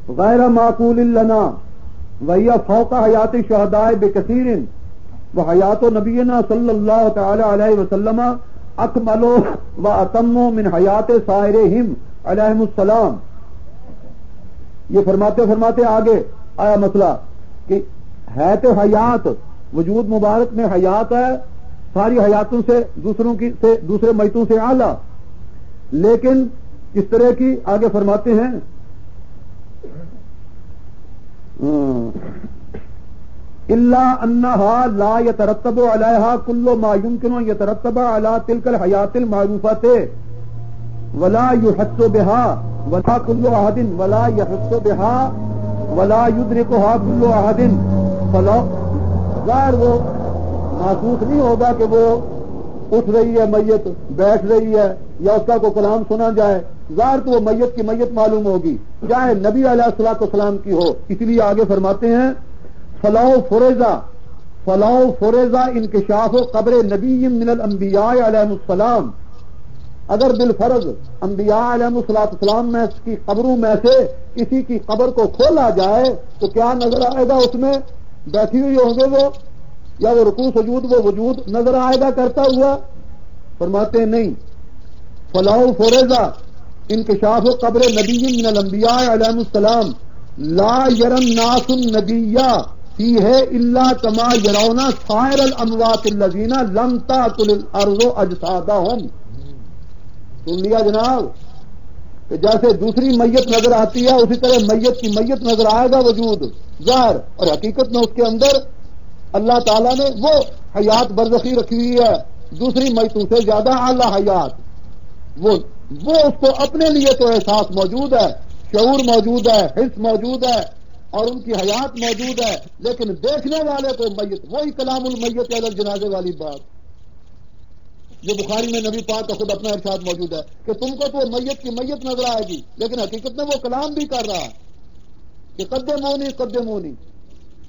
غیر معقول لنا وہی فوق حیات شہداء بکثیر وحیات نبینا صلی اللہ تعالی علیہ وسلم اکمل و اتم من حیات سائرہم علیہم السلام. یہ فرماتے آگے آیا مسئلہ کہ ہے تو حیات، وجود مبارک میں حیات ہے ساری حیاتوں سے دوسرے میتوں سے اعلیٰ، لیکن کس طرح کی آگے فرماتے ہیں الا انہا لا یترتب علیہا کل ما یمکن ان یترتب علی تلک الحیات المعروفۃ ولا یحس بها ولا کل احد ولا یحس بها ولا یدرکها کل احد، فلا ظاہر وہ محسوس نہیں ہوگا کہ وہ اٹھ رہی ہے میت، بیٹھ رہی ہے، یا اس کا کوئی کلام سنا جائے، ظاہر تو وہ میت کی میت معلوم ہوگی، چاہے نبی علیہ الصلوۃ والسلام کی ہو. اس لیے آگے فرماتے ہیں فلاح فریضہ انکشاف قبر نبی من الانبیاء علیہم السلام، اگر بالفرض انبیاء علیہم السلام میں کی قبروں میں سے کسی کی قبر کو کھولا جائے تو کیا نظر آئے گا؟ اس میں بیٹھی ہوئی ہوں گے وہ، یا وہ رکوع سجود وہ وجود نظر آئے گا کرتا ہوا؟ فرماتے ہیں نہیں. فلاح فریضہ انکشاف قبر نبی من الانبیاء علیہم السلام لا یرى الناس النبی فیہ الا کما یرون سائر الاموات الذین لم تاکل الارض اجسادہم. سن لیا جناب کہ جیسے دوسری میت نظر آتی ہے اسی طرح میت کی میت نظر آئے گا وجود ظاہر، اور حقیقت میں اس کے اندر اللہ تعالیٰ نے وہ حیات برزخی رکھی ہوئی ہے دوسری میتوں سے زیادہ اعلیٰ حیات، وہ اس کو اپنے لیے تو احساس موجود ہے، شعور موجود ہے، حس موجود ہے، اور ان کی حیات موجود ہے، لیکن دیکھنے والے کو میت، وہی کلام المیت علی الجنازہ والی بات جو بخاری میں نبی پاک کا خود اپنا ارشاد موجود ہے کہ تم کو تو میت کی میت نظر آئے گی، لیکن حقیقت میں وہ کلام بھی کر رہا ہے کہ قدمونی قدمونی.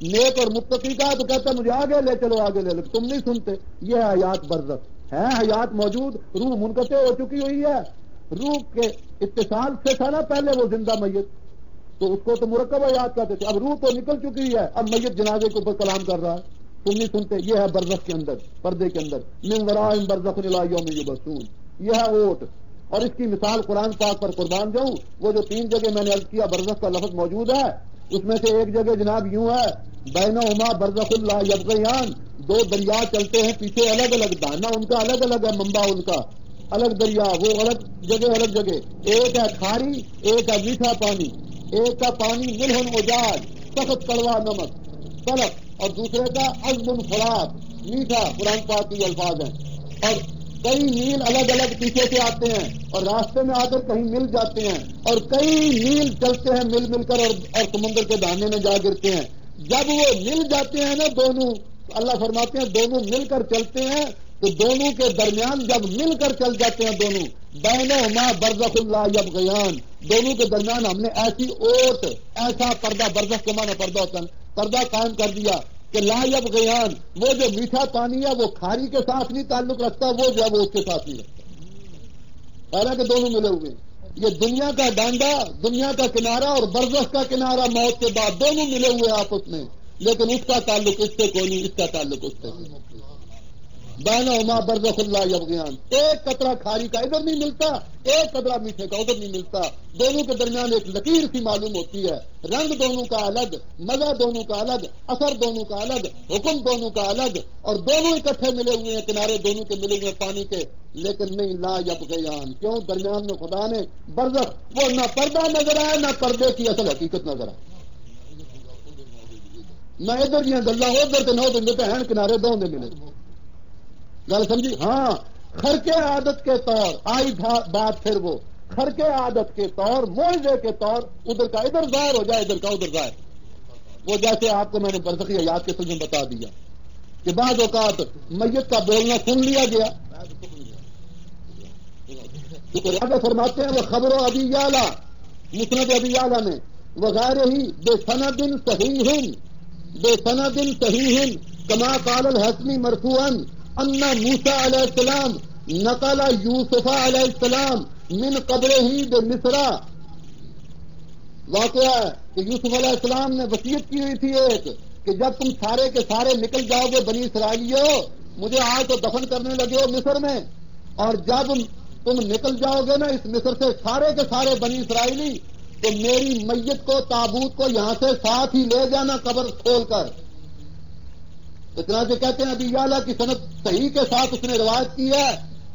نیک اور متقی کا تو کہتا ہے مجھے آگے لے چلو آگے لے لو، تم نہیں سنتے. یہ ہے حیات برزخ، ہے حیات موجود، روح منقطع ہو چکی ہوئی ہے، روح کے اتصال سے تھا نا پہلے وہ زندہ میت، تو اس کو تو مرکب حیات کہتے تھے. اب روح تو نکل چکی ہے، اب میت جنازے کے اوپر کلام کر رہا ہے، تم نہیں سنتے. یہ ہے برزخ کے اندر، پردے کے اندر، من ورائہم برزخ الی یوم یبعثون. یہ ہے اوٹ. اور اس کی مثال قرآن پاک پر قربان جاؤں، وہ جو 3 جگہ میں نے عرض کیا برزخ کا لفظ موجود ہے، اس میں سے ایک جگہ جناب یوں ہے بینہما برزخ لا یبغیان، 2 دریا چلتے ہیں پیچھے الگ الگ، دانا ان کا الگ الگ ہے، منبع ان کا الگ دریا، وہ الگ جگہ. ایک ہے کھاری، ایک ہے میٹھا پانی، ایک کا پانی ملح اجاج سخت کڑوا نمک تلخ، اور دوسرے کا عذب فرات میٹھا. قرآن پاک کے الفاظ ہیں. اور کئی میل الگ الگ پیچھے سے آتے ہیں اور راستے میں آ کر کہیں مل جاتے ہیں، اور کئی میل چلتے ہیں مل کر اور سمندر کے دانے میں جا گرتے ہیں. جب وہ مل جاتے ہیں نا دونوں، اللہ فرماتے ہیں دونوں مل کر چلتے ہیں، تو دونوں کے درمیان جب مل کر چل جاتے ہیں دونوں، بینہما برزخ لا یبغیان، دونوں کے درمیان ہم نے ایسی اوٹ، ایسا پردہ، برزخ کے معنی پردہ ہوتا ہے، پردہ قائم کر دیا کہ لا یبغیان، وہ جو میٹھا پانی ہے وہ کھاری کے ساتھ نہیں تعلق رکھتا، وہ جو ہے وہ اس کے ساتھ نہیں رکھتا، حالانکہ دونوں ملے ہوئے. یہ دنیا کا ڈانڈا، دنیا کا کنارہ اور برزخ کا کنارہ موت کے بعد دونوں ملے ہوئے آپس میں، لیکن اس کا تعلق اس سے کوئی نہیں، اس کا تعلق اس سے. بینہما برزخ لا یبغیان، ایک قطرہ کھاری کا ادھر نہیں ملتا، ایک قطرہ میٹھے کا ادھر نہیں ملتا، دونوں کے درمیان ایک لکیر سی معلوم ہوتی ہے. رنگ دونوں کا الگ، مزہ دونوں کا الگ، اثر دونوں کا الگ، حکم دونوں کا الگ، اور دونوں اکٹھے ملے ہوئے ہیں، کنارے دونوں کے ملے ہوئے پانی کے، لیکن نہیں لا یبغیان. کیوں؟ درمیان میں خدا نے برزخ، وہ نہ پردہ نظر آئے نہ پردے کی اصل حقیقت نظر آئے، نہ ادھر دیا گلا ادھر کے نہ ادھر ہیں کنارے دونوں دے ملے. گل سمجھی؟ ہاں. خرقے عادت کے طور آئی بات، پھر وہ خرقے عادت کے طور، معجزے کے طور، ادھر کا ادھر ظاہر ہو جائے، ادھر کا ادھر ظاہر. وہ جیسے آپ کو میں نے برزخی حیات کے سلسلے میں بتا دیا کہ بعض اوقات میت کا بولنا سن لیا گیا، تو فرماتے ہیں وہ خبر و ابی یعلا، مسند ابی یعلا میں وغیرہ ہی بے سند صحیح کما قال الحسنی مرفوعا ان موسیٰ علیہ السلام نقل یوسف علیہ السلام من قبرہ بمصر. واقعہ ہے کہ یوسف علیہ السلام نے وصیت کی ہوئی تھی ایک کہ جب تم سارے کے سارے نکل جاؤ گے بنی اسرائیلیوں، مجھے آج تو دفن کرنے لگے ہو مصر میں، اور جب تم نکل جاؤ گے نا اس مصر سے سارے کے سارے بنی اسرائیلی، تو میری میت کو تابوت کو یہاں سے ساتھ ہی لے جانا قبر کھول کر۔ اتنا سے کہتے ہیں ابی یعلا کی سند صحیح کے ساتھ اس نے روایت کی ہے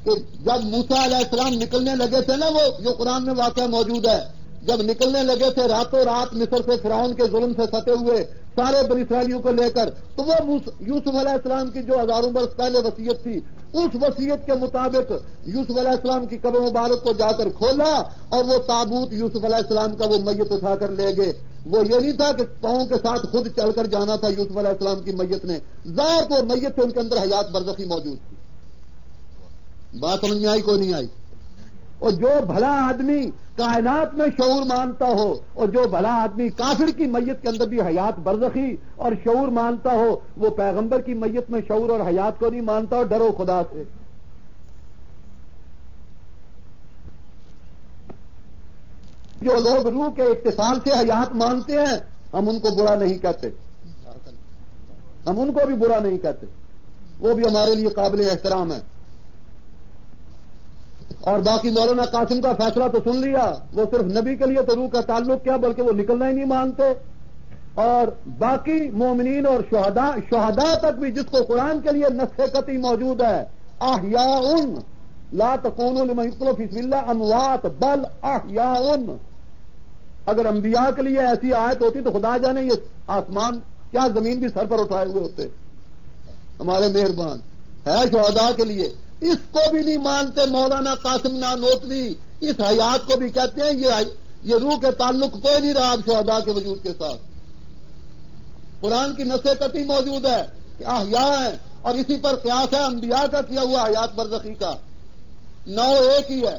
کہ جب موسیٰ علیہ السلام نکلنے لگے تھے نا، وہ جو قرآن میں واقعہ موجود ہے، جب نکلنے لگے تھے راتوں رات مصر سے فرعون کے ظلم سے ستے ہوئے سارے بنی اسرائیلیوں کو لے کر، تو وہ یوسف علیہ السلام کی جو ہزاروں برس پہلے وصیت تھی، اس وصیت کے مطابق یوسف علیہ السلام کی قبر مبارک کو جا کر کھولا، اور وہ تابوت یوسف علیہ السلام کا وہ میت اٹھا کر لے گئے۔ وہ یہ نہیں تھا کہ پاؤں کے ساتھ خود چل کر جانا تھا یوسف علیہ السلام کی میت نے، ذات وہ میت سے ان کے اندر حیات برزخی موجود تھی۔ بات سمجھ میں آئی کوئی نہیں آئی؟ اور جو بھلا آدمی کائنات میں شعور مانتا ہو، اور جو بھلا آدمی کافر کی میت کے اندر بھی حیات برزخی اور شعور مانتا ہو، وہ پیغمبر کی میت میں شعور اور حیات کو نہیں مانتا، اور ڈرو خدا سے۔ جو لوگ روح کے اتصال سے حیات مانتے ہیں، ہم ان کو برا نہیں کہتے، ہم ان کو بھی برا نہیں کہتے، وہ بھی ہمارے لیے قابل احترام ہے۔ اور باقی مولانا قاسم کا فیصلہ تو سن لیا، وہ صرف نبی کے لیے تو روح کا تعلق کیا بلکہ وہ نکلنا ہی نہیں مانتے، اور باقی مومنین اور شہداء تک بھی جس کو قرآن کے لیے نص قطعی موجود ہے، احیاء لا تکونوا لمن یقتل فی سبیل اللہ اموات بل احیاء۔ اگر انبیاء کے لیے ایسی آیت ہوتی تو خدا جانے یہ آسمان کیا زمین بھی سر پر اٹھائے ہوئے ہوتے۔ ہمارے مہربان ہے شہداء کے لیے، اس کو بھی نہیں مانتے مولانا قاسم نانوتوی، اس حیات کو بھی کہتے ہیں یہ روح کے تعلق کوئی نہیں رہا اب شہداء کے وجود کے ساتھ۔ قرآن کی نص قطعی موجود ہے کہ احیاء ہیں، اور اسی پر قیاس ہے انبیاء کا کیا ہوا حیات برزخی کا، نو ایک ہی ہے۔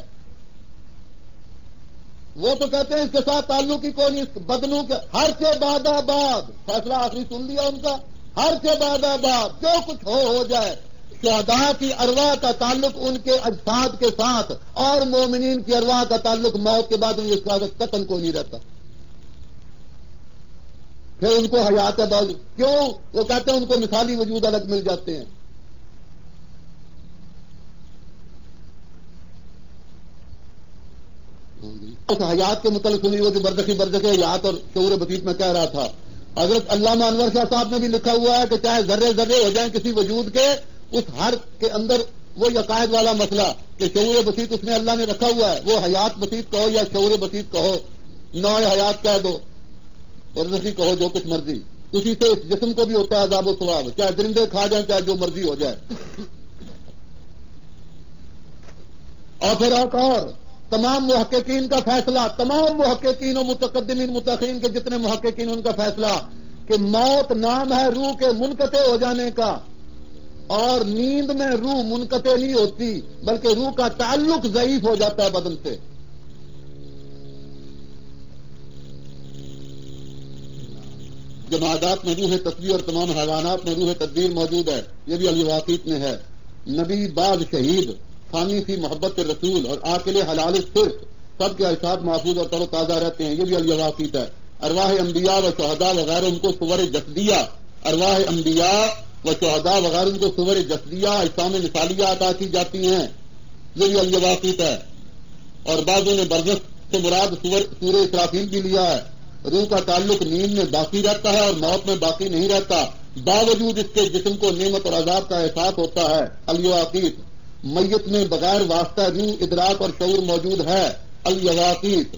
وہ تو کہتے ہیں اس کے ساتھ تعلق ہی کوئی نہیں، بدلوں کے ہر سے بعد آباد، فیصلہ آخری سن لیا ان کا، ہر سے بعد آباد جو کچھ ہو جائے، شہداء کی ارواح کا تعلق ان کے اجساد کے ساتھ، اور مومنین کی ارواح کا تعلق موت کے بعد ان کے ساتھ قتل کو نہیں رہتا۔ پھر ان کو حیات بعض کیوں؟ وہ کہتے ہیں ان کو مثالی وجود الگ مل جاتے ہیں۔ اس حیات کے متعلق سنی وہ جو برزخی حیات اور شعور بسیط میں کہہ رہا تھا، حضرت علامہ انور شاہ صاحب نے بھی لکھا ہوا ہے کہ چاہے ذرے ذرے ہو جائیں کسی وجود کے، اس ہر کے اندر وہی عقائد والا مسئلہ کہ شعور بسیط اس نے اللہ نے رکھا ہوا ہے، وہ حیات بسیط کہو یا شعور بسیط کہو، نوع حیات کہہ دو، برزخی کہو، جو کچھ مرضی، اسی سے اس جسم کو بھی ہوتا ہے عذاب و ثواب، چاہے درندے کھا جائیں چاہے جو مرضی ہو جائے۔ اور پھر اور تمام محققین کا فیصلہ، تمام محققین و متقدمین متأخرین کے جتنے محققین ان کا فیصلہ کہ موت نام ہے روح کے منقطع ہو جانے کا، اور نیند میں روح منقطع نہیں ہوتی بلکہ روح کا تعلق ضعیف ہو جاتا ہے بدن سے۔ جمادات میں روح تصویر اور تمام حیوانات میں روح تدبیر موجود ہے، یہ بھی الواقیت میں ہے۔ نبی بعد شہید ثانی فی محبت رسول اور عاقل حلال صرف سب کے احساس محفوظ اور تر و تازہ رہتے ہیں، یہ بھی الواقیت ہے۔ ارواح انبیاء و شہداء وغیرہ ان کو صور جسدیہ، ارواح انبیاء و شہداء وغیرہ ان کو صور جسدیہ اجسام مثالیہ عطا کی جاتی ہیں، یہ بھی الواقیت ہے۔ اور بعضوں نے برزخ سے مراد سورہ اسرافیل بھی لیا ہے۔ روح کا تعلق نیند میں باقی رہتا ہے اور موت میں باقی نہیں رہتا، باوجود اس کے جسم کو نعمت اور عذاب کا احساس ہوتا ہے۔ الواقیت میت میں بغیر واسطہ روح ادراک اور شعور موجود ہے۔ الواقیت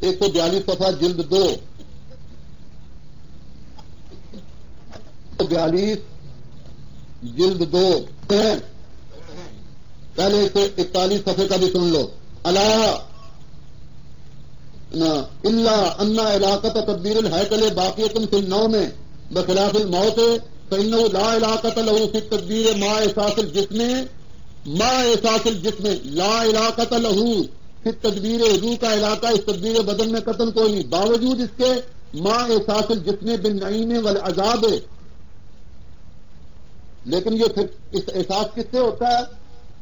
142 صفحہ جلد 2، 142 جلد 2 پہلے 141 صفحے کا بھی سن لو۔ اللہ انا علاقت تدبیر الحیکل باقیۃ فی النوم بخلاف الموت فانه لا علاقت له فی التدبیر ما احساس الجسم لا علاقت له فی التدبیر، روح کا علاقہ اس تدبیر بدن میں قطن کوئی نہیں، باوجود اس کے ما احساس الجسم بالنعیم والعذاب۔ لیکن یہ پھر اس احساس کس سے ہوتا ہے؟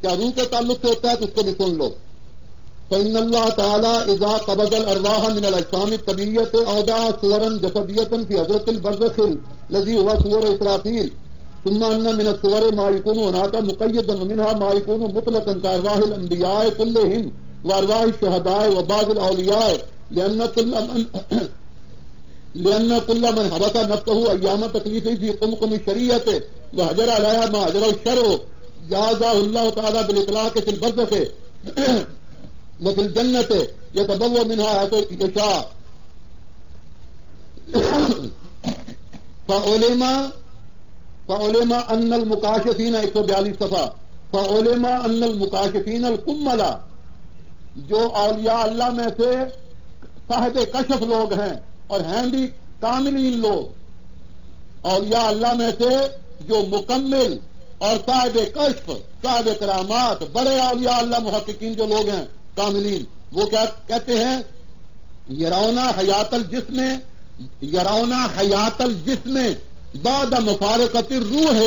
کیا روح کے تعلق سے ہوتا ہے؟ تو اس کو بھی سن لو۔ فإن الله تعالى إذا قبض الأرواح من الأجسام الطبيعية أودع صورا جسدية في حضرة البرزخ الذي هو صور إسرافيل، ثم أن من الصور ما يكون هناك مقيدا ومنها ما يكون مطلقا كأرواح الأنبياء كلهم وأرواح الشهداء وبعض الأولياء، لأن كل من حبس نفسه أيام تكليفه في قمقم الشريعة وهجر عليها ما هجره الشرع جازاه الله تعالى بالإطلاق في البرزخ وفي الجنة يتبوأ منها حيث يشاء. فعلم أن المكاشفين 142 صفحہ فعلم أن المكاشفين الكملا، جو اولیاء اللہ میں سے صاحب کشف لوگ ہیں اور ہیں بھی کاملین لوگ، اولیاء اللہ میں سے جو مکمل اور صاحب کشف صاحب کرامات بڑے اولیاء اللہ محققین جو لوگ ہیں کاملین، وہ کیا کہتے ہیں؟ یرونا حیات الجسم بعد مفارقت الروح،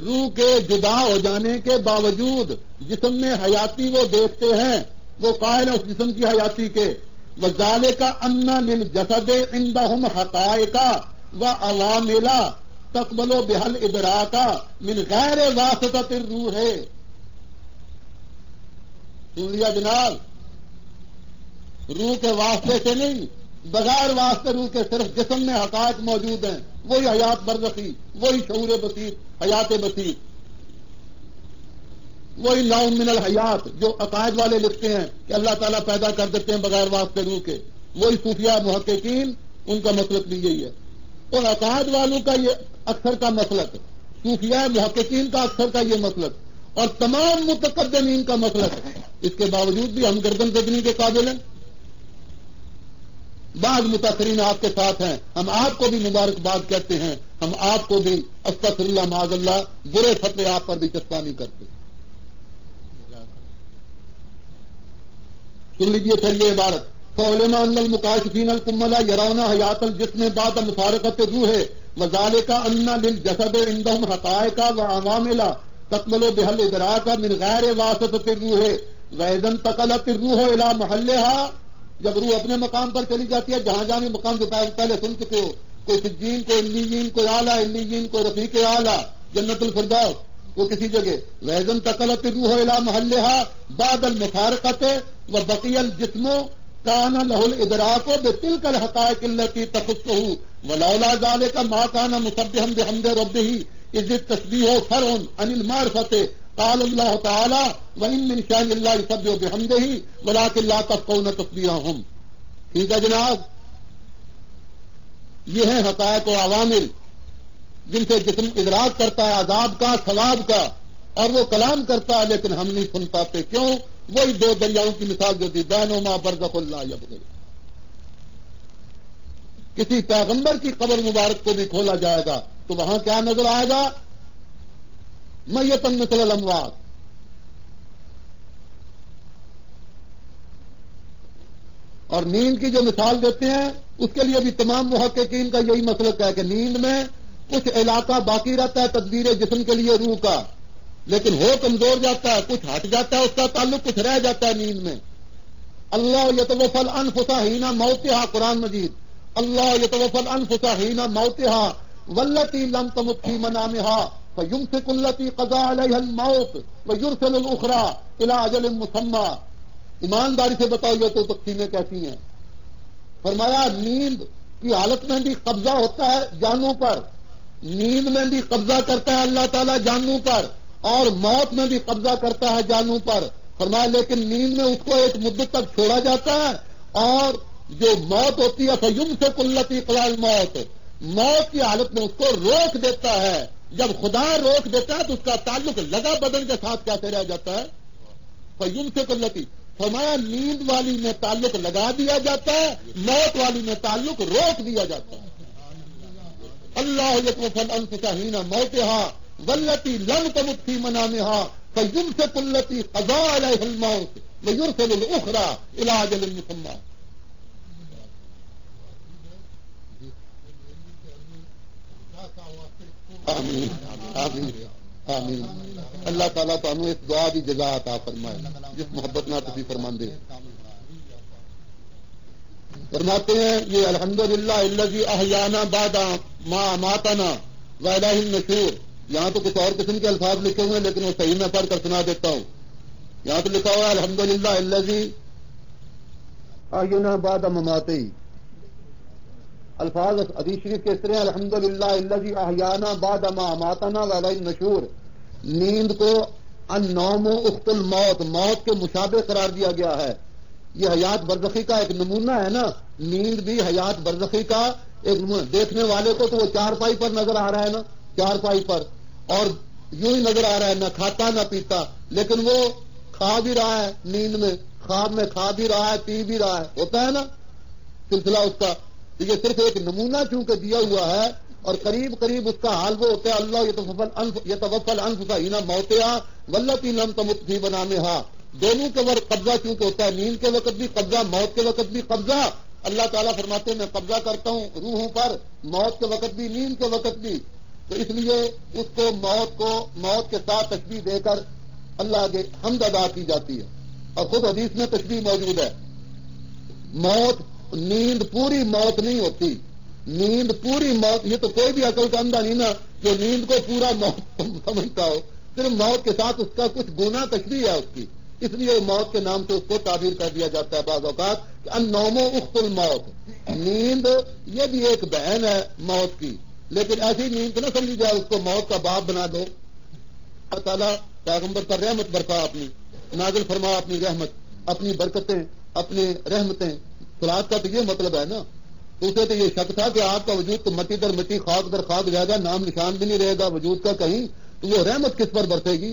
روح کے جدا ہو جانے کے باوجود جسم میں حیاتی وہ دیکھتے ہیں، وہ قائل ہے اس جسم کی حیاتی کے. وذالک ان للجسد عندهم حقائق وعوامل تقبل بها الادراک من غیر واسطۃ الروح. سن لیا جناب، روح کے واسطے سے نہیں، بغیر واسطے روح کے صرف جسم میں حقائق موجود ہیں، وہی حیات برزخی، وہی شعور بسیط، حیات بسیط، وہی نوم من الحیات جو عقائد والے لکھتے ہیں کہ اللہ تعالیٰ پیدا کر دیتے ہیں بغیر واسطے روح کے، وہی صوفیہ محققین ان کا مسلک بھی یہی ہے. اور عقائد والوں کا یہ اکثر کا مسلک، صوفیہ محققین کا اکثر کا یہ مسلک اور تمام متقدمین کا مسلک ہے. اس کے باوجود بھی ہم گردن زدنی کے قابل ہیں. بعض متاثرین آپ کے ساتھ ہیں، ہم آپ کو بھی مبارکباد کہتے ہیں، ہم آپ کو بھی استغفر اللہ معاذ اللہ برے فتوے آپ پر بھی چسپاں نہیں کرتے. سن لیجیے پھر یہ عبارت، فعلم ان المکاشفین الکملا یرون حیات الجسم بعد مفارقت الروح وذالک ان للجسد عندهم حقائق وعوامل تقبل بها الادراک من غیر واسطۃ الروح واذا انتقلت الروح الى محلها. جب روح اپنے مقام پر چلی جاتی ہے، جہاں جہاں بھی مقام جو پہلے سن چکے ہو، کوئی سجین، کوئی علیین، کوئی اعلیٰ علیین، کوئی رفیق اعلیٰ، جنت الفردوس، وہ کسی جگہ. وَإِذَا انتقلت الروح إلى محلها بعد المفارقة وبقي الجسم كان له الإدراك بتلك الحقائق التي تخصه ولولا ذلك ما كان مسبحا بحمد ربه إذ التسبيح فرع عن المعرفة. قال الله تعالى وإن من شأن الله يسبح بحمده ولكن لا تفقهون تسبيحهم. ٹھیک ہے جناب، یہ ہیں حقائق و عوامل جن سے جسم ادراک کرتا ہے عذاب کا، ثواب کا، اور وہ کلام کرتا ہے لیکن ہم نہیں سن پاتے. کیوں؟ وہی دو دریاؤں کی مثال جو دی، بینہما برزخ لا یبغی. کسی پیغمبر کی قبر مبارک کو بھی کھولا جائے گا تو وہاں کیا نظر آئے گا؟ میتن مثل الاموات. اور نیند کی جو مثال دیتے ہیں اس کے لیے بھی تمام محققین کا یہی مسلک ہے کہ نیند میں کچھ علاقہ باقی رہتا ہے تدبیر جسم کے لیے روح کا، لیکن ہو کمزور جاتا ہے، کچھ ہٹ جاتا ہے، اس کا تعلق کچھ رہ جاتا ہے نیند میں. اللہ یتوفی الانفس حین موتها، قرآن مجید. اللہ یتوفی الانفس حین موتها والتی لم تمت فی منامها فیمسک التی قضى علیها الموت ویرسل الاخرى الی اجل مسمى. ایمانداری سے بتاؤ یہ تو تقسیمیں کیسی ہیں؟ فرمایا نیند کی حالت میں بھی قبضہ ہوتا ہے جانوں پر، نیند میں بھی قبضہ کرتا ہے اللہ تعالیٰ جانوں پر، اور موت میں بھی قبضہ کرتا ہے جانوں پر. فرمایا لیکن نیند میں اس کو ایک مدت تک چھوڑا جاتا ہے، اور جو موت ہوتی ہے فیمسک التی قضى الموت، موت کی حالت میں اس کو روک دیتا ہے. جب خدا روک دیتا ہے تو اس کا تعلق لگا بدن کے ساتھ کیسے رہ جاتا ہے؟ فیمسک التی. فرمایا نیند والی میں تعلق لگا دیا جاتا ہے، موت والی میں تعلق روک دیا جاتا ہے. اللہ یتوفی الانفس حین موتها والتی لم تمت فی منامها فیمسک التی قضى علیها الموت ویرسل الاخرى الی اجل مسمى. آمین آمین. آمین. اللہ تعالیٰ تمہیں اس دعا کی جزا عطا فرمائے جس محبت نہ تسی فرماندے. فرماتے ہیں یہ الحمدللہ الذی احیانا بعد ما اماتنا والیہ النشور. یہاں تو کچھ اور قسم کے الفاظ لکھے ہوئے ہیں لیکن وہ صحیح میں پڑھ کر سنا دیتا ہوں. یہاں تو لکھا ہوا ہے الحمدللہ الذی احیانا بعد مماتہ. الفاظ حدیث شریف کے اس طرح الحمدللہ الذی احیانا بعد ما اماتنا والیہ النشور. نیند کو النوم اخت الموت، موت کے مشابہ قرار دیا گیا ہے. یہ حیات برزخی کا ایک نمونہ ہے نا. نیند بھی حیات برزخی کا ایک نمونہ. دیکھنے والے کو تو وہ چارپائی پر نظر آ رہا ہے نا، چارپائی پر، اور یوں ہی نظر آ رہا ہے، نہ کھاتا نہ پیتا، لیکن وہ کھا بھی رہا ہے نیند میں، خواب میں کھا بھی رہا ہے، پی بھی رہا ہے. ہوتا ہے نا سلسلہ اس کا. یہ صرف ایک نمونہ چونکہ دیا ہوا ہے اور قریب قریب اس کا حال وہ ہوتا ہے اللہ یتوفل انفس حین موتہا واللتی لم تمت فی منامہا. دونوں کے وقت قبضہ چونکہ ہوتا ہے، نیند کے وقت بھی قبضہ، موت کے وقت بھی قبضہ. اللہ تعالیٰ فرماتے ہیں میں قبضہ کرتا ہوں روحوں پر، موت کے وقت بھی، نیند کے وقت بھی. تو اس لیے اس کو موت کے ساتھ تشبیہ دے کر اللہ کے حمد ادا کی جاتی ہے. اور خود حدیث میں تشبیہ موجود ہے. موت، نیند پوری موت نہیں ہوتی. نیند پوری موت، یہ تو کوئی بھی عقل کا اندھا نہیں نا جو نیند کو پورا موت سمجھتا ہو. صرف موت کے ساتھ اس کا کچھ گنا تشبیہ ہے اس کی، اس لیے موت کے نام سے اس کو تعبیر کر دیا جاتا ہے بعض اوقات کہ النوم اخت الموت. نیند یہ بھی ایک بہن ہے موت کی، لیکن ایسی نیند نہ سمجھی جائے اس کو موت کا باپ بنا دو. اللہ تعالیٰ پیغمبر پر رحمت برسا، اپنی نازل فرما اپنی رحمت، اپنی برکتیں، اپنی رحمتیں. صلاۃ کا تو یہ مطلب ہے نا. تو اسے تو یہ شک تھا کہ آپ کا وجود تو مٹی در مٹی، خاک در خاک جائے گا، نام نشان بھی نہیں رہے گا وجود کا کہیں، تو وہ رحمت کس پر برسے گی؟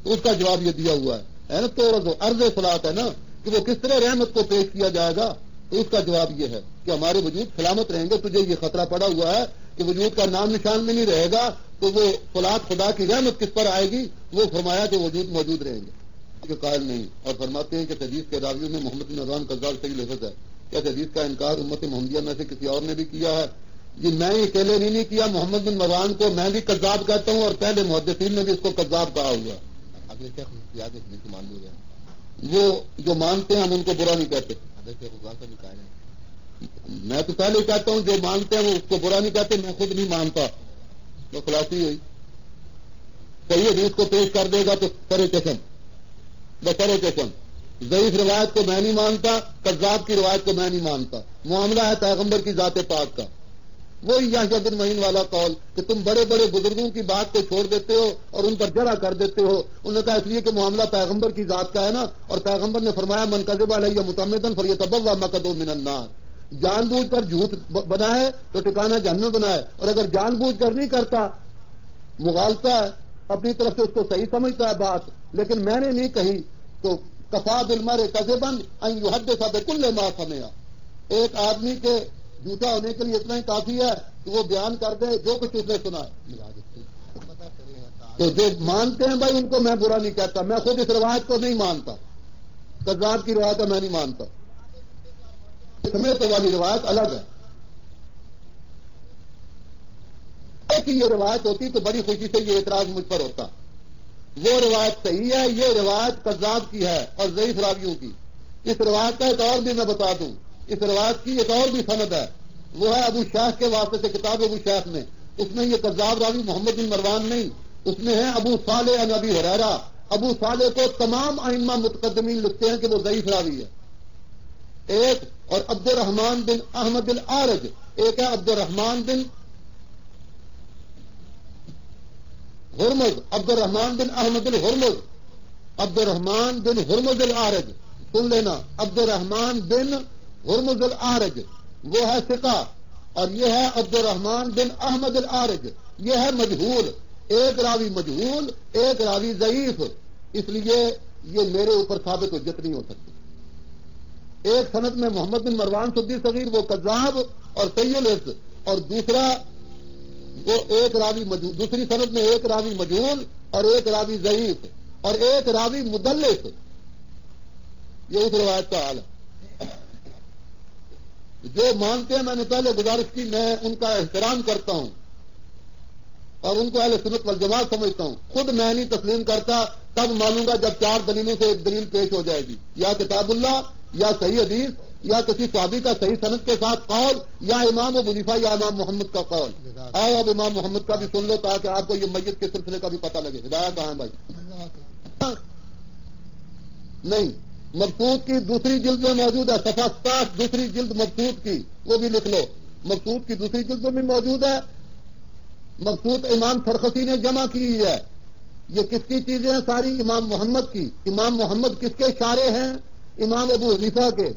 تو اس کا جواب یہ دیا ہوا ہے نا. تو عرض صلاۃ ہے نا کہ وہ کس طرح رحمت کو پیش کیا جائے گا. تو اس کا جواب یہ ہے کہ ہمارے وجود سلامت رہیں گے. تجھے یہ خطرہ پڑا ہوا ہے کہ وجود کا نام نشان بھی نہیں رہے گا تو وہ صلاۃ خدا کی رحمت کس پر آئے گی؟ وہ فرمایا کہ وجود موجود رہیں گے کہ قائل نہیں. اور فرماتے ہیں کہ حدیث کے راویوں میں محمد بن مروان قذاب صحیح لفظ ہے. کیا حدیث کا انکار امت محمدیہ میں سے کسی اور نے بھی کیا ہے؟ جی میں ہی اکیلے نہیں کیا. محمد بن مروان کو میں بھی قذاب کہتا ہوں اور پہلے محدثین نے بھی اس کو قذاب کہا ہوا. اگلے یاد مان لیا وہ جو مانتے ہیں ہم ان کو برا نہیں کہتے. میں تو پہلے ہی کہتا ہوں جو مانتے ہیں وہ اس کو برا نہیں کہتے. میں خود نہیں مانتا. تو خلاصی ہوئی صحیح حدیث کو پیش کر دے گا تو سرے قسم بسرے قسم. ضعیف روایت کو میں نہیں مانتا، قذاب کی روایت کو میں نہیں مانتا. معاملہ ہے پیغمبر کی ذات پاک کا. وہی یحییٰ بن معین والا قول کہ تم بڑے بڑے بزرگوں کی بات کو چھوڑ دیتے ہو اور ان پر جرح کر دیتے ہو. انہوں نے کہا اس لیے کہ معاملہ پیغمبر کی ذات کا ہے نا، اور پیغمبر نے فرمایا من کذب علیہ متعمدا فلیتبوأ مقعدہ من النار. جان بوجھ کر جھوٹ بنا ہے تو ٹھکانہ جہنم بنا ہے، اور اگر جان بوجھ کر نہیں کرتا، مغالطہ ہے، اپنی طرف سے اس کو صحیح سمجھتا ہے بات لیکن میں نے نہیں کہی، تو کفا بالمرء کذبا ان یحدث بکل ما سمع. ایک آدمی کے جھوٹا ہونے کے لیے اتنا ہی کافی ہے کہ وہ بیان کر دے جو کچھ اس نے سنا ہے. تو جو مانتے ہیں بھائی ان کو میں برا نہیں کہتا. میں خود اس روایت کو نہیں مانتا، قذاب کی روایت میں نہیں مانتا. سمیت والی روایت الگ ہے. ایک ہی یہ روایت ہوتی تو بڑی خوشی سے یہ اعتراض مجھ پر ہوتا. وہ روایت صحیح ہے، یہ روایت قذاب کی ہے اور ضعیف راویوں کی. اس روایت کا ایک اور بھی میں بتا دوں، اس روایت کی ایک اور بھی سند ہے. وہ ہے ابو شیخ کے واسطے سے کتاب ابو شیخ میں. اس میں یہ قذاب راوی محمد بن مروان نہیں، اس میں ہے ابو صالح عن ابی ہریرہ. ابو صالح کو تمام ائمہ متقدمین لکھتے ہیں کہ وہ ضعیف راوی ہے. ایک اور عبد الرحمن بن احمد العارج، ایک ہے عبد الرحمن بن ہرمز، عبد الرحمن بن احمد الہرمز، عبد الرحمن بن ہرمز العارج. سن لینا، عبد الرحمن بن ہرمز العارج وہ ہے ثقہ، اور یہ ہے عبد الرحمن بن احمد العارج، یہ ہے مجہول. ایک راوی مجہول، ایک راوی ضعیف. اس لیے یہ میرے اوپر ثابت حجت نہیں ہو سکتی. ایک سند میں محمد بن مروان سدی صغیر وہ قذاب اور صحیح الحفظ، اور دوسرا وہ ایک راوی مجہول، دوسری سند میں ایک راوی مجہول اور ایک راوی ضعیف اور ایک راوی مدلس. یہ اس روایت کا حال ہے. جو مانتے ہیں، میں نے پہلے گزارش کی، میں ان کا احترام کرتا ہوں اور ان کو اہل سنت والجماعت سمجھتا ہوں. خود میں نہیں تسلیم کرتا، تب مانوں گا جب 4 دلیلوں سے ایک دلیل پیش ہو جائے گی، یا کتاب اللہ، یا صحیح حدیث، یا کسی صحابی کا صحیح سند کے ساتھ قول، یا امام ابو حنیفہ یا امام محمد کا قول. آؤ اب امام محمد کا بھی سن لو تاکہ آپ کو یہ میت کے سلسلے کا بھی پتہ لگے. ہدایت کہاں ہے بھائی؟ نہیں، مبسوط کی دوسری جلد میں موجود ہے، صفحہ 67 دوسری جلد مبسوط کی، وہ بھی لکھ لو. مبسوط کی دوسری جلد میں بھی موجود ہے. مبسوط امام سرخسی نے جمع کی ہے. یہ کس کی چیزیں ہیں؟ ساری امام محمد کی. امام محمد کس کے اشارے ہیں؟ امام ابو حنیفہ کے.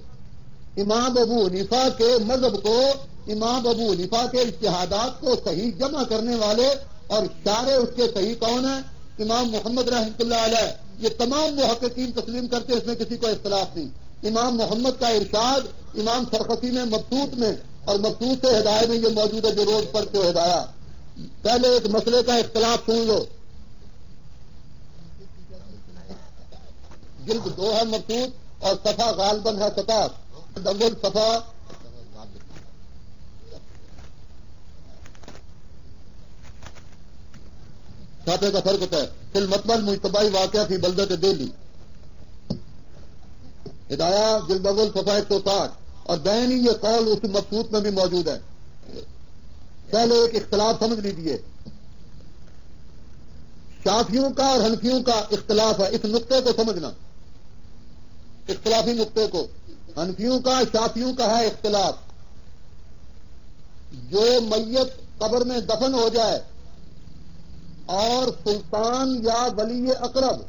امام ابو حنیفہ کے مذہب کو، امام ابو حنیفہ کے اجتہادات کو صحیح جمع کرنے والے اور اشارے اس کے صحیح کون ہیں؟ امام محمد رحمۃ اللہ علیہ. یہ تمام محققین تسلیم کرتے ہیں، اس میں کسی کو اختلاف نہیں. امام محمد کا ارشاد امام سرخسی میں مبسوط میں، اور مبسوط سے ہدایت میں یہ موجود ہے جو روز پڑھتے ہو ہدایات. پہلے ایک مسئلے کا اختلاف سن لو. جلد 2 ہے مبسوط اور صفحہ غالباً ہے 67. اول صفحہ چھاپے کا فرق ہوتا ہے. فی المطبع مجتبی واقعہ فی بلدت دہلی، ہدایہ جلد اول صفحہ 160. اور بین یہ قول اس مبسوط میں بھی موجود ہے. پہلے ایک اختلاف سمجھ لیجیے. شافیوں کا اور حنفیوں کا اختلاف ہے، اس نقطے کو سمجھنا، اختلافی نقطے کو. حنفیوں کا شافیوں کا ہے اختلاف. جو میت قبر میں دفن ہو جائے اور سلطان یا ولی اقرب،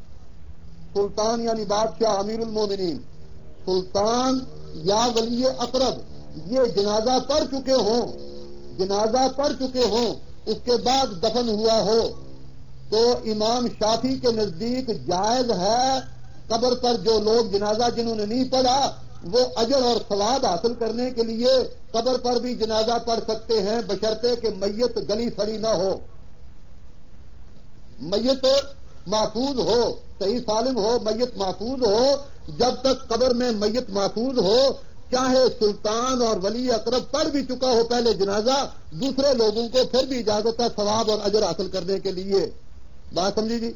سلطان یعنی بادشاہ امیر المومنین، سلطان یا ولی اقرب یہ جنازہ پڑھ چکے ہوں، جنازہ پڑھ چکے ہوں، اس کے بعد دفن ہوا ہو، تو امام شافعی کے نزدیک جائز ہے قبر پر جو لوگ جنازہ جنہوں نے نہیں پڑھا وہ اجر اور ثواب حاصل کرنے کے لیے قبر پر بھی جنازہ پڑھ سکتے ہیں، بشرطے کہ میت گلی سڑی نہ ہو، میت محفوظ ہو، صحیح سالم ہو، میت محفوظ ہو. جب تک قبر میں میت محفوظ ہو، چاہے سلطان اور ولی اقرب پڑھ بھی چکا ہو پہلے جنازہ، دوسرے لوگوں کو پھر بھی اجازت ہے ثواب اور اجر حاصل کرنے کے لیے. بات سمجھی جی؟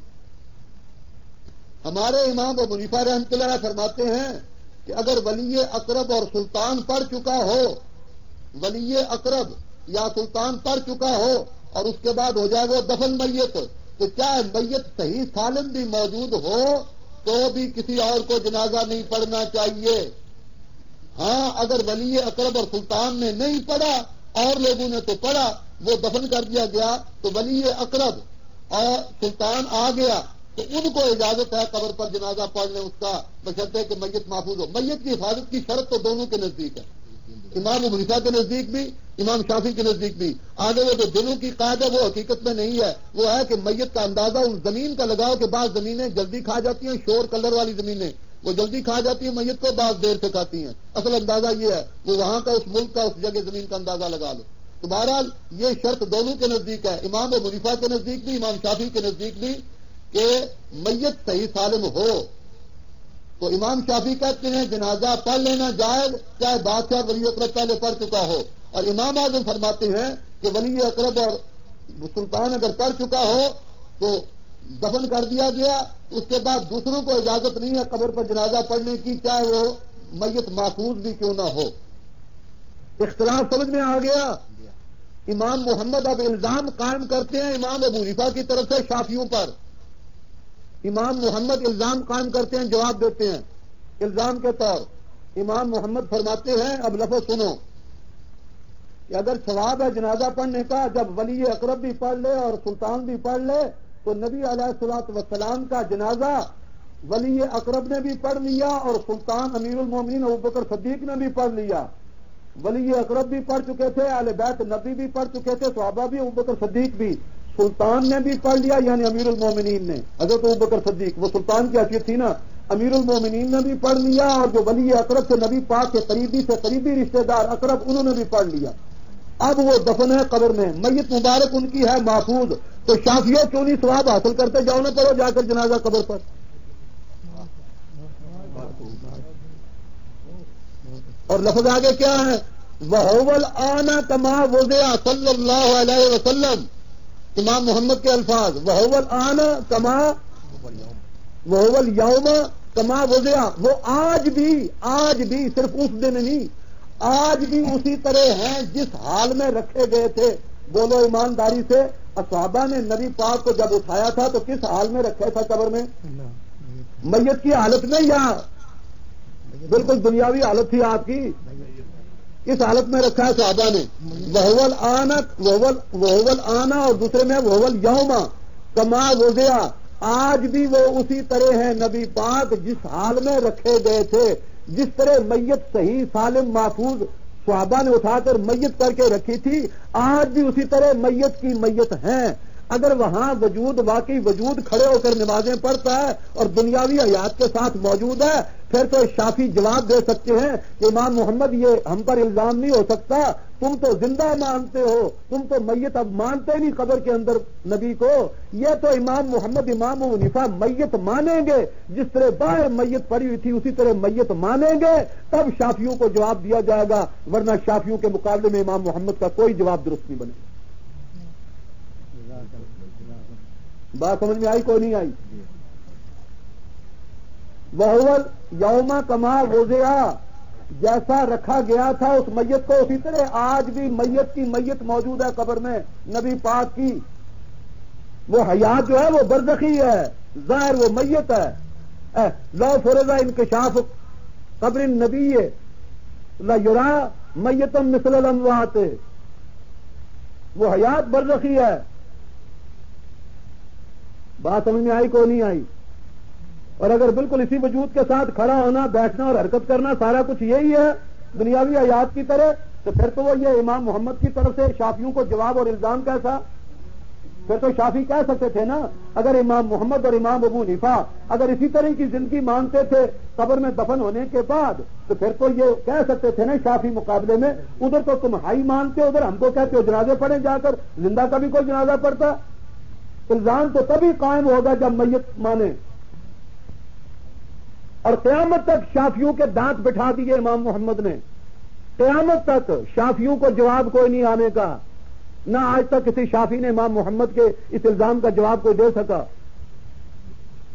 ہمارے امام ابو حنیفہ رحمۃ اللہ فرماتے ہیں کہ اگر ولی اقرب اور سلطان پڑھ چکا ہو، ولی اقرب یا سلطان پڑھ چکا ہو اور اس کے بعد ہو جائے وہ دفن میت، تو چاہے میت صحیح سالم بھی موجود ہو تو بھی کسی اور کو جنازہ نہیں پڑھنا چاہیے. ہاں اگر ولی اقرب اور سلطان نے نہیں پڑھا اور لوگوں نے تو پڑھا، وہ دفن کر دیا گیا، تو ولی اقرب اور سلطان آ گیا تو ان کو اجازت ہے قبر پر جنازہ پڑھ لیں اس کا، بشرطے کہ میت محفوظ ہو. میت کی حفاظت کی شرط تو دونوں کے نزدیک ہے، امام ابو حنیفہ کے نزدیک بھی، امام شافعی کے نزدیک بھی. آگے وہ جو دلوں کی قاعدہ وہ حقیقت میں نہیں ہے، وہ ہے کہ میت کا اندازہ ان زمین کا لگاؤ کہ بعض زمینیں جلدی کھا جاتی ہیں، شور کلر والی زمینیں وہ جلدی کھا جاتی ہیں میت کو، بعض دیر سے کھاتی ہیں. اصل اندازہ یہ ہے، وہ وہاں کا اس ملک کا اس جگہ زمین کا اندازہ لگا لو. تو بہرحال یہ شرط دونوں کے نزدیک ہے، امام ابو حنیفہ کے نزدیک بھی، امام شافعی کے نزدیک بھی، کہ میت صحیح سالم ہو. تو امام شافعی کہتے ہیں جنازہ پڑھ لینا جائز، چاہے بادشاہ ولی اقرب پہلے پڑھ چکا ہو. اور امام اعظم فرماتے ہیں کہ ولی اقرب اور سلطان اگر پڑھ چکا ہو تو دفن کر دیا گیا، اس کے بعد دوسروں کو اجازت نہیں ہے قبر پر جنازہ پڑھنے کی، چاہے وہ میت محفوظ بھی کیوں نہ ہو. اختلاف سمجھ میں آ گیا. امام محمد اب الزام قائم کرتے ہیں امام ابو حنیفہ کی طرف سے شافعیوں پر. امام محمد الزام قائم کرتے ہیں، جواب دیتے ہیں الزام کے طور. امام محمد فرماتے ہیں، اب لفظ سنو، کہ اگر ثواب ہے جنازہ پڑھنے کا جب ولی اقرب بھی پڑھ لے اور سلطان بھی پڑھ لے، تو نبی علیہ الصلوۃ والسلام کا جنازہ ولی اقرب نے بھی پڑھ لیا اور سلطان امیر المومنین ابوبکر صدیق نے بھی پڑھ لیا. ولی اقرب بھی پڑھ چکے تھے، اہل بیت نبی بھی پڑھ چکے تھے، صحابہ بھی، ابوبکر صدیق بھی. سلطان نے بھی پڑھ لیا یعنی امیر المومنین نے، حضرت ابوبکر صدیق، وہ سلطان کی حیثیت تھی نا. امیر المومنین نے بھی پڑھ لیا اور جو ولی اقرب سے نبی پاک کے قریبی سے قریبی رشتہ دار اقرب، انہوں نے بھی پڑھ لیا. اب وہ دفن ہے قبر میں، میت مبارک ان کی ہے محفوظ، تو شافعیوں کیوں نہیں ثواب حاصل کرتے؟ جاؤ نہ پڑھو جا کر جنازہ قبر پر. اور لفظ آگے کیا ہے؟ وَهُوَ الْآنَ كَمَا وُضِعَ صلی اللہ علیہ وسلم، امام محمد کے الفاظ وَهُوَ الْآنَ كَمَا وَهُوَ الْيَوْمَ كَمَا وُضِعَ، وہ آج بھی صرف اس دن نہیں، آج بھی اسی طرح ہیں جس حال میں رکھے گئے تھے۔ بولو ایمانداری سے، صحابہ نے نبی پاک کو جب اٹھایا تھا تو کس حال میں رکھا تھا قبر میں؟ میت کی حالت میں یا بالکل دنیاوی حالت تھی آپ کی؟ اس حالت میں رکھا ہے صحابہ نے۔ وَهُوَ الْآنَ اور دوسرے میں وَهُوَ الْيَوْمَ كَمَا وُضِعَ، آج بھی وہ اسی طرح ہیں نبی پاک جس حال میں رکھے گئے تھے۔ جس طرح میت صحیح سالم محفوظ صحابہ نے اٹھا کر میت کر کے رکھی تھی، آج بھی اسی طرح میت کی میت ہیں۔ اگر وہاں وجود واقعی وجود کھڑے ہو کر نمازیں پڑھتا ہے اور دنیاوی حیات کے ساتھ موجود ہے، پھر تو شافی جواب دے سکتے ہیں کہ امام محمد یہ ہم پر الزام نہیں ہو سکتا، تم تو زندہ مانتے ہو، تم تو میت اب مانتے نہیں قبر کے اندر نبی کو۔ یہ تو امام محمد امام ابو حنیفہ میت مانیں گے، جس طرح باہر میت پڑی ہوئی تھی اسی طرح میت مانیں گے، تب شافیوں کو جواب دیا جائے گا، ورنہ شافیوں کے مقابلے میں امام محمد کا کوئی جواب درست نہیں بنے۔ بات سمجھ میں آئی کوئی نہیں آئی؟ وَهُوَ الْيَوْمَ كَمَا وُضِعَ، جیسا رکھا گیا تھا اس میت کو اسی طرح آج بھی میت کی میت موجود ہے قبر میں نبی پاک کی۔ وہ حیات جو ہے وہ برزخی ہے، ظاہر وہ میت ہے۔ لو فرض انکشاف قبر النبی لَيُرَى مَيِّتًا مِثْلَ الْأَمْوَاتِ، وہ حیات برزخی ہے۔ بات سمجھ میں آئی کوئی نہیں آئی؟ اور اگر بالکل اسی وجود کے ساتھ کھڑا ہونا، بیٹھنا اور حرکت کرنا سارا کچھ یہی ہے دنیاوی حیات کی طرح، تو پھر تو وہ یہ امام محمد کی طرف سے شافیوں کو جواب اور الزام کیسا؟ پھر تو شافی کہہ سکتے تھے نا، اگر امام محمد اور امام ابو حنیفہ اگر اسی طرح کی زندگی مانتے تھے قبر میں دفن ہونے کے بعد، تو پھر تو یہ کہہ سکتے تھے نا شافی مقابلے میں، ادھر تو تم ہائی مانتے ہو، ادھر ہم کو کہتے ہو جنازے پڑھیں جا کر، زندہ کا بھی کوئی جنازہ پڑتا؟ الزام تو تبھی قائم ہوگا جب میت مانے۔ اور قیامت تک شافیوں کے دانت بٹھا دیے امام محمد نے، قیامت تک شافیوں کو جواب کوئی نہیں آنے کا، نہ آج تک کسی شافی نے امام محمد کے اس الزام کا جواب کوئی دے سکا۔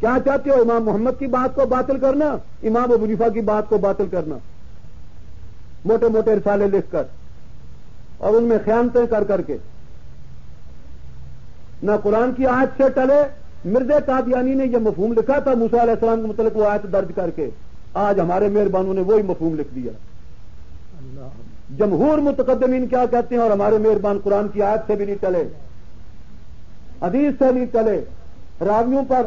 کیا چاہتے ہو، امام محمد کی بات کو باطل کرنا، امام ابو حنیفہ کی بات کو باطل کرنا، موٹے موٹے رسالے لکھ کر اور ان میں خیانتیں کر کر کے؟ نہ قرآن کی آیت سے ٹلے۔ مرزا قادیانی نے یہ مفہوم لکھا تھا موسیٰ علیہ السلام کے متعلق، وہ آیت درج کر کے، آج ہمارے مہربانوں نے وہی مفہوم لکھ دیا۔ جمہور متقدمین کیا کہتے ہیں، اور ہمارے مہربان قرآن کی آیت سے بھی نہیں ٹلے، حدیث سے نہیں ٹلے، راویوں پر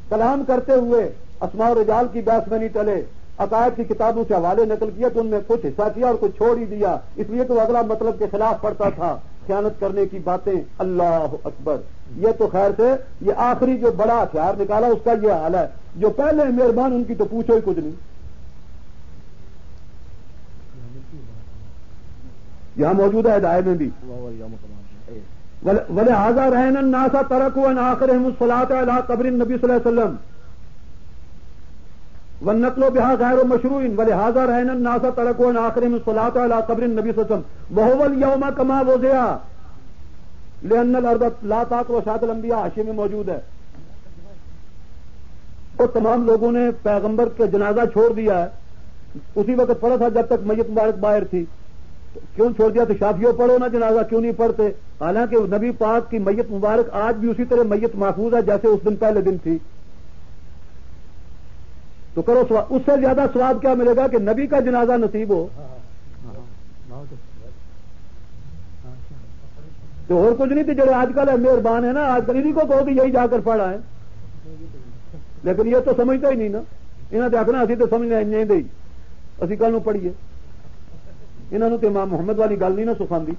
کلام کرتے ہوئے اسماء و رجال کی بحث میں نہیں ٹلے، عقائد کی کتابوں سے حوالے نقل کیا تو ان میں کچھ حصہ کیا اور کچھ چھوڑ ہی دیا، اس لیے تو اگلا مطلب کے خلاف پڑتا تھا، خیانت کرنے کی باتیں۔ اللہ اکبر! یہ تو خیر سے یہ آخری جو بڑا ہتھیار نکالا اس کا یہ حال ہے، جو پہلے مہربان ان کی تو پوچھو ہی کچھ نہیں۔ یہاں موجود ہے ہدایت میں بھی، وَلِهَٰذَا رَهَنَ النَّاسَ تَرَكُوا عَنْ آخِرِهِمُ الصَّلَاةَ عَلَىٰ قَبْرِ النَّبِيِّ صلی اللہ علیہ وسلم وَالنَّقْلُ بِهَا غَيْرُ مَشْرُوعٍ وَلِهَٰذَا رَهَنَ النَّاسَ تَرَكُوا عَنْ آخِرِهِمُ الصَّلَاةَ عَلَىٰ قَبْرِ النَّبِيِّ صلی اللہ علیہ وسلم وَهُوَ الْيَوْمَ كَمَا وُضِعَ لِأَنَّ الْأَرْضَ لَا تَأْكُلُ شَاةَ الْأَنْبِيَاءِ، حاشیے میں موجود ہے۔ تو تمام لوگوں نے پیغمبر کا جنازہ چھوڑ دیا ہے، اسی وقت پڑھا تھا جب تک میت مبارک باہر تھی، کیوں چھوڑ دیا؟ تو شافیوں پڑھو نا جنازہ، کیوں نہیں پڑھتے؟ حالانکہ نبی پاک کی میت مبارک آج بھی اسی طرح میت محفوظ ہے جیسے اس دن پہلے دن تھی۔ تو کرو سواب، اس سے زیادہ ثواب کیا ملے گا کہ نبی کا جنازہ نصیب ہو؟ تو اور کچھ نہیں تھی، جڑے آج کل ہے مہربان ہے نا، آج کل انہیں کو کہو کہ یہی جا کر پڑھا ہے، لیکن یہ تو سمجھتا ہی نہیں نا، انہوں نے آخنا اسی تو سمجھنا نہیں دئی، اسی کل پڑھیے، انہوں نے تو امام محمد والی گل نہیں نا سکھاندی۔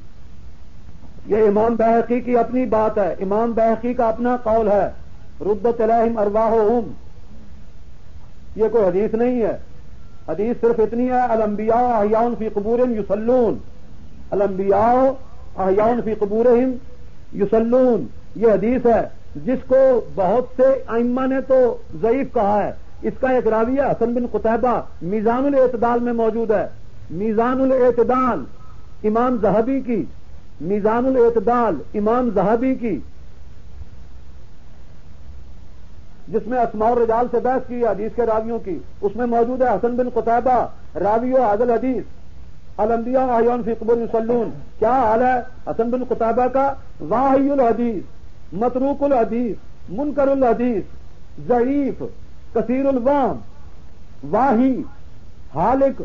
یہ امام بیہقی کی اپنی بات ہے، امام بیہقی کا اپنا قول ہے، ردت الیہم ارواحہم، یہ کوئی حدیث نہیں ہے، حدیث صرف اتنی ہے، الانبیاء احیاء فی قبورہم یصلون، الانبیاء احیاء فی قبورہم یصلون، یہ حدیث ہے جس کو بہت سے ائمہ نے تو ضعیف کہا ہے۔ اس کا ایک راوی ہے حسن بن قتیبہ، میزان الاعتدال میں موجود ہے، میزان الاعتدال امام ذہبی کی، میزان الاعتدال امام ذہبی کی، جس میں اسماء الرجال سے بحث کی حدیث کے راویوں کی، اس میں موجود ہے حسن بن قتیبہ راوی و عادل حدیث، الانبیاء احیاء فی قبور یصلون. کیا حال ہے حسن بن قتیبہ کا؟ واہی الحدیث، متروک الحدیث، منکر الحدیث، ضعیف، کثیر الوہم، واہی، حالق.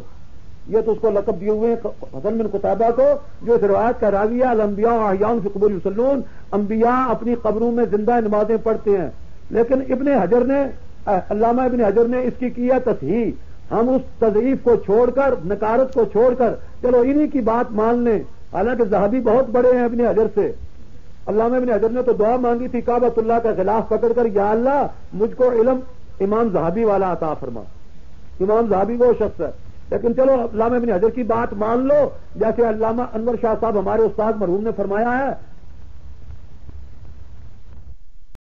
یہ تو اس کو لقب دیے ہوئے ہیں حسن بن قتیبہ کو، جو اس روایت کا راوی ہے. الانبیاء احیاء فی قبور یصلون، انبیاء اپنی قبروں میں زندہ نمازیں پڑھتے ہیں. لیکن ابن حجر نے، علامہ ابن حجر نے اس کی ہے تصحیح. ہم اس تضعیف کو چھوڑ کر، نکارت کو چھوڑ کر چلو انہی کی بات مان لیں. حالانکہ ذہبی بہت بڑے ہیں ابن حجر سے. علامہ ابن حجر نے تو دعا مانگی تھی کعبۃ اللہ کا غلاف پکڑ کر، یا اللہ مجھ کو علم امام ذہبی والا عطا فرما. امام ذہبی وہ شخص ہے. لیکن چلو علامہ ابن حجر کی بات مان لو. جیسے علامہ انور شاہ صاحب ہمارے استاد مرحوم نے فرمایا ہے